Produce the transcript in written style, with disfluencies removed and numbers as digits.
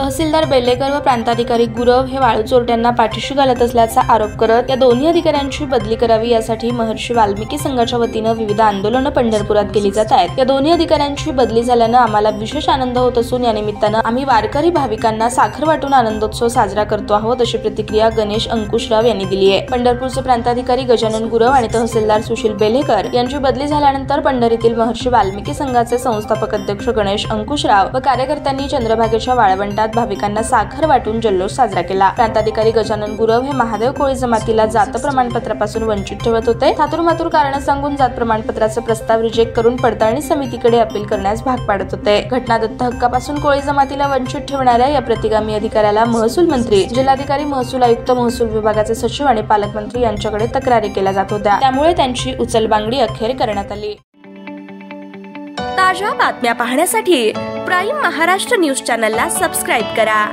तहसीलदार बेलेकर व प्रांताधिकारी गुरव हे वाळू चोरट्यांना पाठीशी घालत असल्याचा आरोप करत या दोन्ही अधिकाऱ्यांची बदली करावी यासाठी महर्षी वाल्मिकी संघाच्या वतीने विविध आंदोलनं पंढरपुरात केली जात आहेत। या दोन्ही अधिकाऱ्यांची बदली झाल्याने आम्हाला विशेष आनंद होत असून या निमित्ताने आम्ही वारकरी भाविकांना साखर वाटून आनंदोत्सव साजरा करतो आहोत, अशी प्रतिक्रिया गणेश अंकुशराव यांनी दिली आहे। पंढरपूरचे प्रांताधिकारी गजानन गुरव आणि तहसीलदार सुशील बेलेकर यांची बदली झाल्यानंतर पंढरीतील महर्षी वाल्मिकी संघाचे संस्थापक अध्यक्ष गणेश अंकुशराव व कार्यकर्त्यांनी चंद्रभागेच्या वाळवंटात भाविकांना साखर वाटून जल्लोष साजरा केला। प्रांताधिकारी गजानन गुरव हे महादेव कोळी जमातीला जात प्रमाणपत्रापासून वंचित ठेवत होते। थातुरमातुर कारण सांगून जात प्रमाणपत्राचे प्रस्ताव रिजेक्ट करून पडताळणी समितीकडे अपील करण्यास भाग पाडत होते। घटनादत्त हक्कापासून कोळी जमातीला वंचित ठेवणाऱ्या या प्रतिगामी अधिकाऱ्याला महसूल मंत्री, जिल्हाधिकारी, महसूल आयुक्त, महसूल विभागाचे सचिव आणि पालकमंत्री यांच्याकडे तक्रारी केल्या जात होत्या। त्यामुळे त्यांची उचलबांगडी अखेर करण्यात आली। ताज्या बातम्या पाहण्यासाठी प्राईम महाराष्ट्र न्यूज चॅनलला सबस्क्राईब करा।